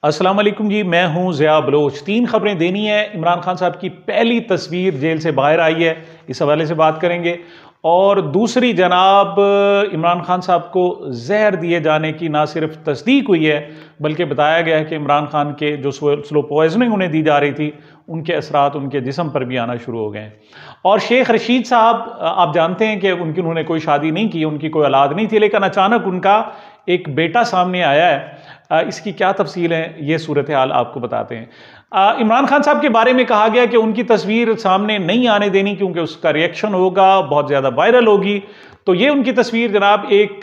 अस्सलाम वालेकुम जी, मैं हूं ज़िया बलोच। 3 खबरें देनी है। इमरान खान साहब की पहली तस्वीर जेल से बाहर आई है, इस हवाले से बात करेंगे। और दूसरी, जनाब इमरान खान साहब को जहर दिए जाने की ना सिर्फ तस्दीक हुई है बल्कि बताया गया है कि इमरान खान के जो स्लो पॉइजनिंग उन्हें दी जा रही थी उनके असरात उनके जिस्म पर भी आना शुरू हो गए हैं। और शेख रशीद साहब, आप जानते हैं कि उन्होंने कोई शादी नहीं की, उनकी कोई औलाद नहीं थी, लेकिन अचानक उनका एक बेटा सामने आया है। इसकी क्या तफसील है, ये सूरत हाल आपको बताते हैं। इमरान खान साहब के बारे में कहा गया कि उनकी तस्वीर सामने नहीं आने देनी क्योंकि उसका रिएक्शन होगा, बहुत ज़्यादा वायरल होगी। तो ये उनकी तस्वीर, जनाब एक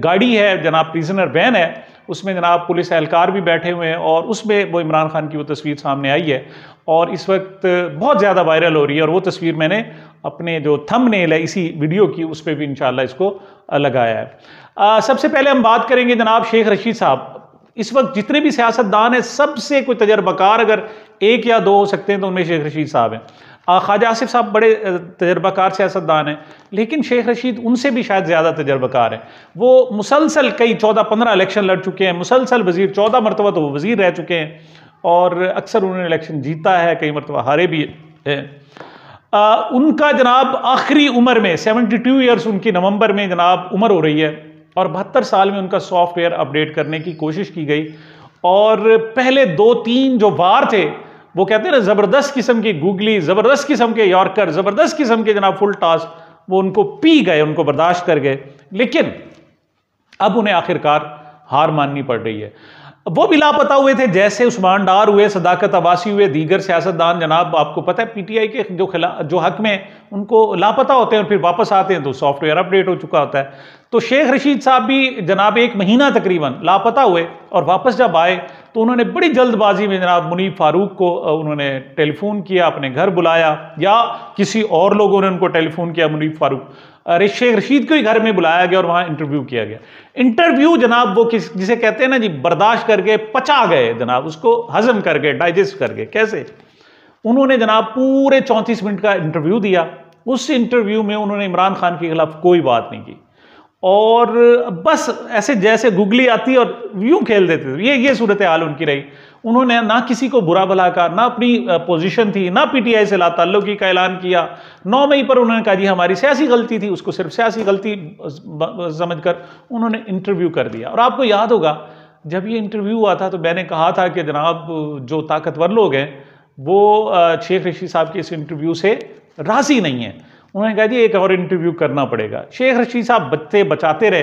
गाड़ी है, जनाब प्रिजनर वैन है, उसमें जनाब पुलिस एहलकार भी बैठे हुए हैं और उसमें वो इमरान खान की वो तस्वीर सामने आई है और इस वक्त बहुत ज़्यादा वायरल हो रही है। और वो तस्वीर मैंने अपने जो थंबनेल है इसी वीडियो की, उस पर भी इंशाल्लाह इसको लगाया है। सबसे पहले हम बात करेंगे जनाब शेख रशीद साहब। इस वक्त जितने भी सियासतदान हैं, सबसे कोई तजर्बाकार अगर एक या दो हो सकते हैं तो उनमें शेख रशीद साहब हैं। ख्वाजा आसिफ साहब बड़े तजर्बाकार सियासतदान हैं, लेकिन शेख रशीद उनसे भी शायद ज़्यादा तजर्बाकार हैं। वो मुसलसल कई 14-15 इलेक्शन लड़ चुके हैं, मुसलसल वजीर, 14 मरतबा तो वो वजीर रह चुके हैं और अक्सर उन्होंने इलेक्शन जीता है, कई मरतबा हारे भी हैं। उनका जनाब आखिरी उम्र में 72 ईयर्स उनकी नवंबर में जनाब उम्र हो रही है और 72 साल में उनका सॉफ्टवेयर अपडेट करने की कोशिश की गई। और पहले 2-3 जो वार थे, वो कहते हैं ना ज़बरदस्त किस्म की गूगली, ज़बरदस्त किस्म के यॉर्कर, ज़बरदस्त किस्म के जनाब फुल टॉस, वो उनको पी गए, उनको बर्दाश्त कर गए। लेकिन अब उन्हें आखिरकार हार माननी पड़ रही है। वो भी लापता हुए थे, जैसे उस्मान डार हुए, सदाकत अब्बासी हुए, दीगर सियासतदान, जनाब आपको पता है पीटीआई के जो हक में उनको लापता होते हैं और फिर वापस आते हैं तो सॉफ्टवेयर अपडेट हो चुका होता है। तो शेख रशीद साहब भी जनाब 1 महीना तकरीबन लापता हुए और वापस जब आए तो उन्होंने बड़ी जल्दबाजी में जनाब मुनीफ फारूक को उन्होंने टेलीफोन किया, अपने घर बुलाया, या किसी और लोगों ने उनको टेलीफोन किया, मुनीफ फारूक, शेख रशीद को ही घर में बुलाया गया और वहां इंटरव्यू किया गया। इंटरव्यू जनाब वो जिसे कहते हैं ना जी, बर्दाश्त करके पचा गए, जनाब उसको हजम करके, डाइजेस्ट करके। कैसे? उन्होंने जनाब पूरे 34 मिनट का इंटरव्यू दिया। उस इंटरव्यू में उन्होंने इमरान खान के खिलाफ कोई बात नहीं की और बस ऐसे जैसे गुगली आती और यूं खेल देते थे। ये सूरत हाल उनकी रही। उन्होंने ना किसी को बुरा भला कहा, ना अपनी पोजीशन थी, ना पीटीआई से लाताल्लुकी का ऐलान किया। 9 मई पर उन्होंने कहा जी हमारी सियासी गलती थी, उसको सिर्फ सियासी गलती समझकर उन्होंने इंटरव्यू कर दिया। और आपको याद होगा जब ये इंटरव्यू हुआ था तो मैंने कहा था कि जनाब जो ताकतवर लोग हैं वो शेख रशीद साहब के इस इंटरव्यू से राजी नहीं है। उन्होंने कहा जी एक और इंटरव्यू करना पड़ेगा। शेख रशीद साहब बचाते रहे।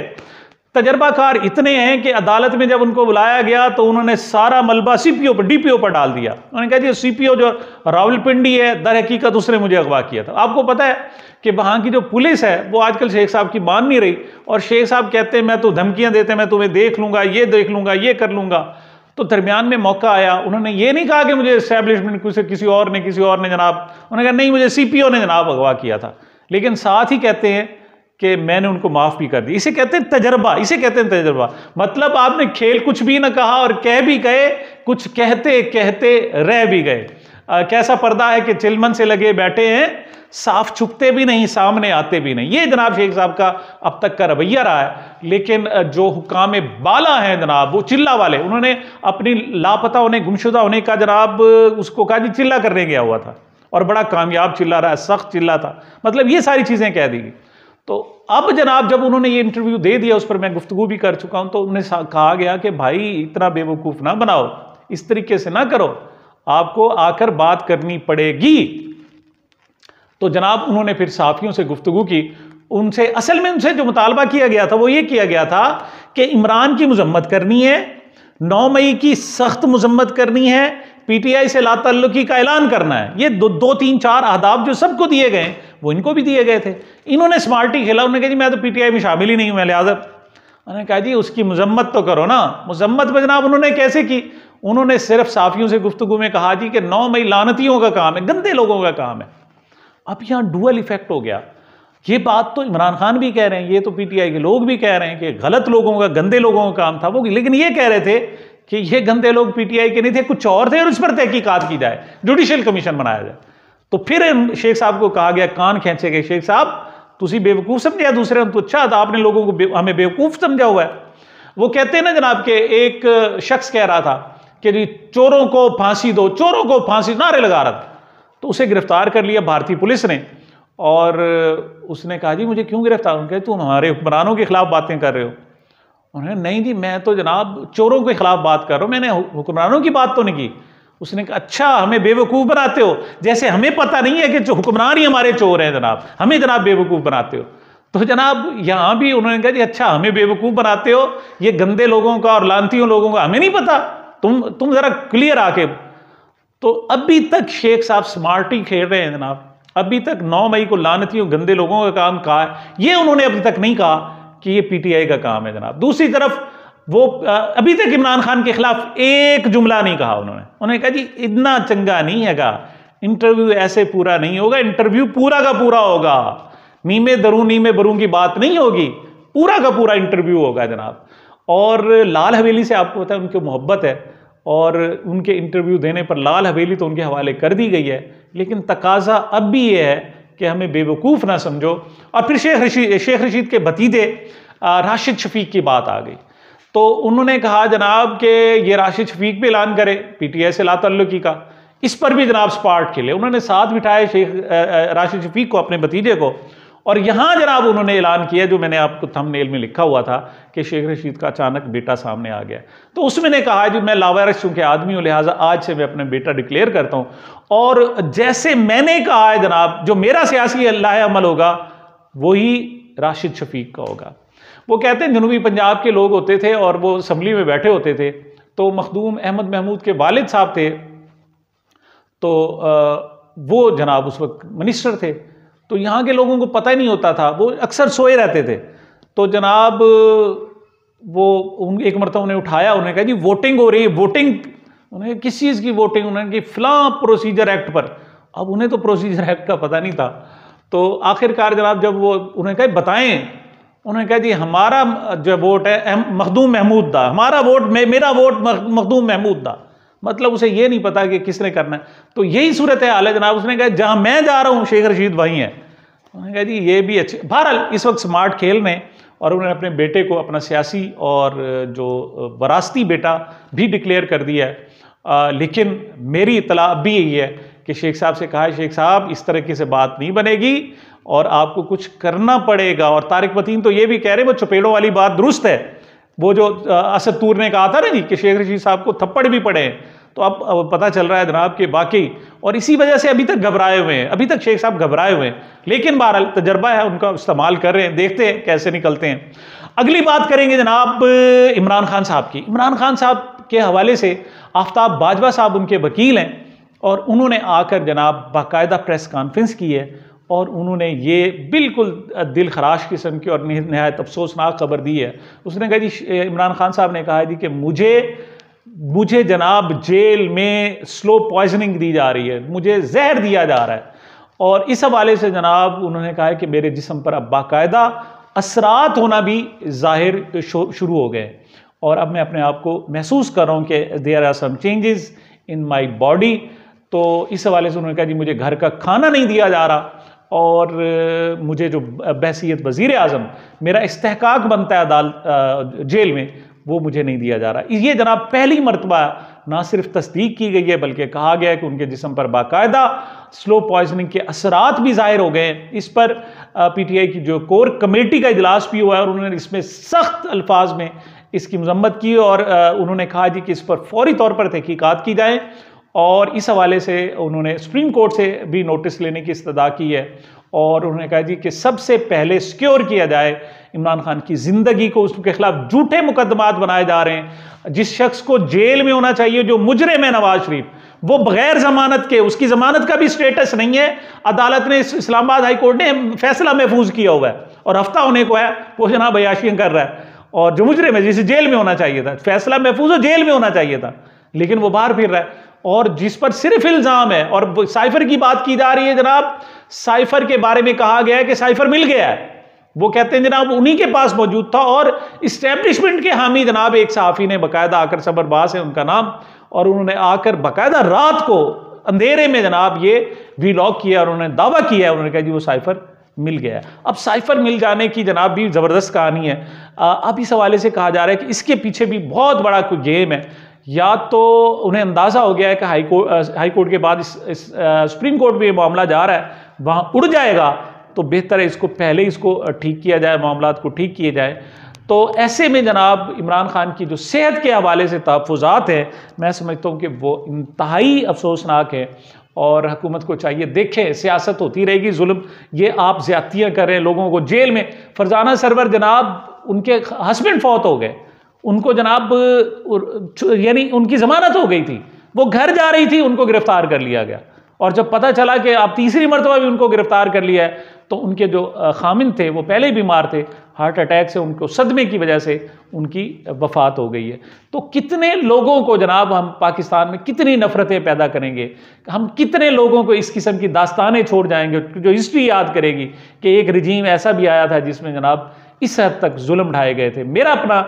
तजर्बाकार इतने हैं कि अदालत में जब उनको बुलाया गया तो उन्होंने सारा मलबा सीपीओ पर, डीपीओ पर डाल दिया। उन्होंने कहा जी सीपीओ जो रावलपिंडी है, दर हकीकत उसने मुझे अगवा किया था। आपको पता है कि वहां की जो पुलिस है वो आजकल शेख साहब की मान नहीं रही और शेख साहब कहते हैं मैं तो धमकियां देते, मैं तुम्हें देख लूंगा, ये देख लूंगा, ये कर लूंगा। तो दरमियान में मौका आया, उन्होंने ये नहीं कहा कि मुझे एस्टैब्लिशमेंट किसी और ने जनाब, उन्होंने कहा नहीं मुझे सीपीओ ने जनाब अगवा किया था। लेकिन साथ ही कहते हैं कि मैंने उनको माफ भी कर दिया। इसे कहते हैं तजर्बा, इसे कहते हैं तजर्बा। मतलब आपने खेल कुछ भी ना कहा और कह भी गए, कुछ कहते कहते रह भी गए। कैसा पर्दा है कि चिलमन से लगे बैठे हैं, साफ छुपते भी नहीं, सामने आते भी नहीं। ये जनाब शेख साहब का अब तक का रवैया रहा है। लेकिन जो हुकाम बाला हैं जनाब, वो चिल्ला वाले, उन्होंने अपनी लापता होने, गुमशुदा होने का जनाब उसको कहा जी चिल्ला करने गया हुआ था और बड़ा कामयाब चिल्ला रहा है, सख्त चिल्ला था। मतलब ये सारी चीजें कह दी। तो अब जनाब जब उन्होंने ये इंटरव्यू दे दिया, उस पर मैं गुफ्तगू भी कर चुका हूं, तो उन्हें कहा गया कि भाई इतना बेवकूफ ना बनाओ, इस तरीके से ना करो, आपको आकर बात करनी पड़ेगी। तो जनाब उन्होंने फिर साथियों से गुफ्तगू की। उनसे असल में उनसे जो मुतालबा किया गया था वो ये किया गया था कि इमरान की मजम्मत करनी है, 9 मई की सख्त मजम्मत करनी है, पीटीआई से लाताल्लुकी का ऐलान करना है। ये 2-3-4 आदाब जो सबको दिए गए वो इनको भी दिए गए थे। इन्होंने स्मार्टी खेला, उन्होंने कहा जी मैं तो पीटीआई में शामिल ही नहीं हूं, मैं लिहाजा। उन्होंने कहा जी उसकी मजम्मत तो करो ना। मजम्मत में जनाब उन्होंने कैसे की? उन्होंने सिर्फ साफियों से गुफ्तगू में कहा जी कि 9 मई लानतियों का काम है, गंदे लोगों का काम है। अब यहां डुअल इफेक्ट हो गया। ये बात तो इमरान खान भी कह रहे हैं, ये तो पीटीआई के लोग भी कह रहे हैं कि गलत लोगों का, गंदे लोगों का काम था वो। लेकिन ये कह रहे थे कि ये गंदे लोग पीटीआई के नहीं थे, कुछ और थे और इस पर तहकीकात की जाए, जुडिशियल कमीशन बनाया जाए। तो फिर शेख साहब को कहा गया, कान खींचे गए, शेख साहब तुसी बेवकूफ समझा दूसरे, तो अच्छा था आपने लोगों को हमें बेवकूफ समझा हुआ है। वो कहते हैं ना जनाब के एक शख्स कह रहा था कि जी चोरों को फांसी दो, चोरों को फांसी, नारे लगा रहा था। तो उसे गिरफ्तार कर लिया भारतीय पुलिस ने और उसने कहा जी मुझे क्यों गिरफ्तार? उन्होंने कहा तुम हमारे हुक्मरानों के खिलाफ बातें कर रहे हो। उन्होंने नहीं जी मैं तो जनाब चोरों के खिलाफ बात कर रहा हूं, मैंने हुक्मरानों की बात तो नहीं की। उसने कहा अच्छा हमें बेवकूफ़ बनाते हो, जैसे हमें पता नहीं है कि जो हुक्मरान ही हमारे चोर हैं जनाब, हमें जनाब बेवकूफ़ बनाते हो। तो जनाब यहां भी उन्होंने कहा जी अच्छा हमें बेवकूफ़ बनाते हो, ये गंदे लोगों का और लानतियों लोगों का हमें नहीं पता, तुम जरा क्लियर आके। तो अभी तक शेख साहब स्मार्टी खेल रहे हैं जनाब, अभी तक 9 मई को लानतियों गंदे लोगों का काम कहा है, ये उन्होंने अभी तक नहीं कहा कि ये पीटीआई का काम है जनाब। दूसरी तरफ वो अभी तक इमरान खान के खिलाफ एक जुमला नहीं कहा उन्होंने कहा जी इतना चंगा नहीं हैगा, इंटरव्यू ऐसे पूरा नहीं होगा, इंटरव्यू पूरा का पूरा होगा, नीमे दरू नीमे बरू की बात नहीं होगी, पूरा का पूरा इंटरव्यू होगा जनाब। और लाल हवेली से आपको पता है उनकी मोहब्बत है और उनके इंटरव्यू देने पर लाल हवेली तो उनके हवाले कर दी गई है, लेकिन तकाजा अब भी ये है कि हमें बेवकूफ़ ना समझो। और फिर शेख रशीद के भतीजे राशिद शफीक की बात आ गई, तो उन्होंने कहा जनाब कि ये राशिद शफीक भी ऐलान करे पीटीआई से लातल्लुकी का, इस पर भी जनाब स्पार्ट खेले। उन्होंने साथ बिठाए राशिद शफीक को, अपने भतीजे को, और यहां जनाब उन्होंने ऐलान किया जो मैंने आपको थंबनेल में लिखा हुआ था कि शेख रशीद का अचानक बेटा सामने आ गया। तो उसमें ने कहा जी मैं लावारिस चूंकि आदमी हूं लिहाजा आज से मैं अपने बेटा डिक्लेयर करता हूं, और जैसे मैंने कहा है जनाब जो मेरा सियासी अल्लाह अमल होगा वही राशिद शफीक का होगा। वो कहते हैं जनूबी पंजाब के लोग होते थे और वो असम्बली में बैठे होते थे, तो मखदूम अहमद महमूद के वालिद साहब थे, तो वो जनाब उस वक्त मिनिस्टर थे, तो यहाँ के लोगों को पता ही नहीं होता था, वो अक्सर सोए रहते थे। तो जनाब वो एक मरतबा उन्हें उठाया, उन्होंने कहा जी वोटिंग हो रही है, वोटिंग। उन्हें किस चीज़ की वोटिंग? उन्होंने कि फलां प्रोसीजर एक्ट पर। अब उन्हें तो प्रोसीजर एक्ट का पता नहीं था। तो आखिरकार जनाब जब वो उन्हें कहा बताएं, उन्होंने कहा जी हमारा जो वोट है मखदूम महमूद दा, हमारा वोट मेरा वोट मखदूम महमूद दा, मतलब उसे ये नहीं पता कि किसने करना है। तो यही सूरत हाल है जनाब। उसने कहा जहां मैं जा रहा हूं शेख रशीद वहीं है। उन्होंने कहा जी ये भी अच्छे, बहरहाल इस वक्त स्मार्ट खेल रहे हैं और उन्होंने अपने बेटे को अपना सियासी और जो वरासती बेटा भी डिक्लेयर कर दिया है। लेकिन मेरी इतला अब भी यही है कि शेख साहब से कहा है शेख साहब इस तरीके से बात नहीं बनेगी और आपको कुछ करना पड़ेगा। और तारिक मतीन तो ये भी कह रहे हैं वो चपेड़ों वाली बात दुरुस्त है, वो जो असद तूर ने कहा था ना जी कि शेख रशीद साहब को थप्पड़ भी पड़े हैं, तो अब पता चल रहा है जनाब कि बाकी, और इसी वजह से अभी तक घबराए हुए हैं, अभी तक शेख साहब घबराए हुए हैं। लेकिन बहरहाल तजर्बा है उनका, इस्तेमाल कर रहे हैं, देखते हैं कैसे निकलते हैं। अगली बात करेंगे जनाब इमरान खान साहब की। इमरान खान साहब के हवाले से आफ्ताब बाजवा साहब उनके वकील हैं और उन्होंने आकर जनाब बाकायदा प्रेस कॉन्फ्रेंस की है और उन्होंने ये बिल्कुल दिल खराश किस्म की और नहायत अफसोसनाक खबर दी है। उसने कहा जी इमरान खान साहब ने कहा है जी कि मुझे जनाब जेल में स्लो पॉइजनिंग दी जा रही है, मुझे जहर दिया जा रहा है। और इस हवाले से जनाब उन्होंने कहा है कि मेरे जिस्म पर अब बाकायदा असरात होना भी जाहिर शुरू हो गए और अब मैं अपने आप को महसूस कर रहा हूँ कि there are some changes in my body. तो इस हवाले से उन्होंने कहा जी मुझे घर का खाना नहीं दिया जा रहा और मुझे जो बहसीयत वज़ीर आज़म मेरा इस्तेहकाक बनता है अदालत जेल में वो मुझे नहीं दिया जा रहा। ये जनाब पहली मरतबा ना सिर्फ तस्दीक की गई है बल्कि कहा गया है कि उनके जिस्म पर बाकायदा स्लो पॉइजनिंग के असरात भी ज़ाहिर हो गए हैं। इस पर पीटीआई की जो कोर कमेटी का इजलास भी हुआ है और उन्होंने इसमें सख्त अल्फाज में इसकी मजम्मत की और उन्होंने कहा जी कि इस पर फौरी तौर पर तहकीकात की जाए और इस हवाले से उन्होंने सुप्रीम कोर्ट से भी नोटिस लेने की इस्तदा की है और उन्होंने कहा जी कि सबसे पहले सिक्योर किया जाए इमरान खान की ज़िंदगी को। उसके खिलाफ झूठे मुकदमात बनाए जा रहे हैं। जिस शख्स को जेल में होना चाहिए जो मुजरिम है नवाज शरीफ, वो बगैर जमानत के, उसकी जमानत का भी स्टेटस नहीं है। अदालत ने इस्लामाबाद हाई कोर्ट ने फैसला महफूज किया हुआ है और हफ्ता होने को है वो जनाब अयाशियां कर रहा है। और जो मुजरिम है जिसे जेल में होना चाहिए था, फैसला महफूज हो, जेल में होना चाहिए था, लेकिन वो बाहर फिर रहा है और जिस पर सिर्फ इल्जाम है। और साइफर की बात की जा रही है जनाब, साइफर के बारे में कहा गया है कि साइफर मिल गया है। वो कहते हैं जनाब उन्हीं के पास मौजूद था और इस्टेब्लिशमेंट के हामी जनाब एक सहाफ़ी ने बाकायदा आकर, सबरबाज है उनका नाम, और उन्होंने आकर बाकायदा रात को अंधेरे में जनाब ये वीलॉग किया और उन्होंने दावा किया है, उन्होंने कहा जी वो साइफर मिल गया। अब साइफर मिल जाने की जनाब भी ज़बरदस्त कहानी है। अब इस हवाले से कहा जा रहा है कि इसके पीछे भी बहुत बड़ा कोई गेम है। या तो उन्हें अंदाज़ा हो गया है कि हाई कोर्ट के बाद इस सुप्रीम कोर्ट में ये मामला जा रहा है, वहाँ उड़ जाएगा, तो बेहतर है इसको पहले इसको ठीक किया जाए, मामलात को ठीक किए जाए। तो ऐसे में जनाब इमरान खान की जो सेहत के हवाले से तहफ़्फ़ुज़ात हैं, मैं समझता हूँ कि वो इंतहाई अफसोसनाक है और हुकूमत को चाहिए, देखें सियासत होती रहेगी, जुल्म, ये आप ज़्यादतियाँ कर रहे हैं, लोगों को जेल में। फरजाना सरवर जनाब, उनके हस्बैंड फौत हो गए, उनको जनाब यानी उनकी ज़मानत हो गई थी, वो घर जा रही थी, उनको गिरफ्तार कर लिया गया। और जब पता चला कि आप तीसरी मरतबा भी उनको गिरफ्तार कर लिया है, तो उनके जो खामिन थे वो पहले ही बीमार थे, हार्ट अटैक से, उनको सदमे की वजह से उनकी वफ़ात हो गई है। तो कितने लोगों को जनाब हम पाकिस्तान में कितनी नफ़रतें पैदा करेंगे, हम कितने लोगों को इस किस्म की दास्तानें छोड़ जाएंगे जो हिस्ट्री याद करेगी कि एक रजीम ऐसा भी आया था जिसमें जनाब इस हद तक जुल्म ढाए गए थे। मेरा अपना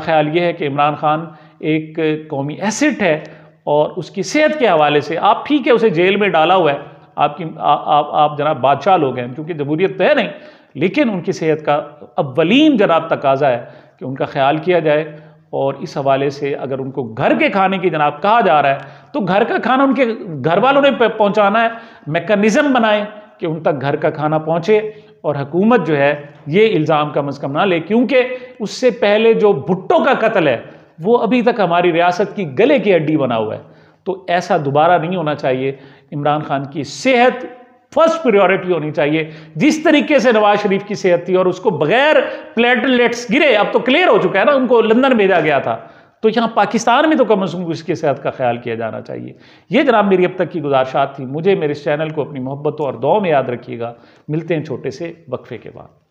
ख्याल ये है कि इमरान खान एक कौमी एसेट है और उसकी सेहत के हवाले से, आप ठीक है उसे जेल में डाला हुआ है, आप जनाब बादशाह लोग हैं, क्योंकि जमहूरियत तो है नहीं, लेकिन उनकी सेहत का अव्वलीन जनाब तकाजा है कि उनका ख्याल किया जाए। और इस हवाले से अगर उनको घर के खाने की जनाब कहा जा रहा है, तो घर का खाना उनके घर वालों ने पहुंचाना है, मैकेनिज़्म बनाएं कि उन तक घर का खाना पहुंचे। और हुकूमत जो है ये इल्ज़ाम कम अज़ कम ना ले, क्योंकि उससे पहले जो भुट्टो का कत्ल है वो अभी तक हमारी रियासत की गले की हड्डी बना हुआ है। तो ऐसा दोबारा नहीं होना चाहिए। इमरान खान की सेहत फर्स्ट प्रायोरिटी होनी चाहिए। जिस तरीके से नवाज शरीफ की सेहत थी और उसको बगैर प्लेटलेट्स गिरे, अब तो क्लियर हो चुका है ना, उनको लंदन भेजा गया था, तो यहाँ पाकिस्तान में तो कम अज़ कम उसकी सेहत का ख्याल किया जाना चाहिए। ये जनाब मेरी अब तक की गुजारिशात थी। मुझे मेरे इस चैनल को अपनी मोहब्बतों और दुआओं में याद रखिएगा। मिलते हैं छोटे से वक्फे के बाद।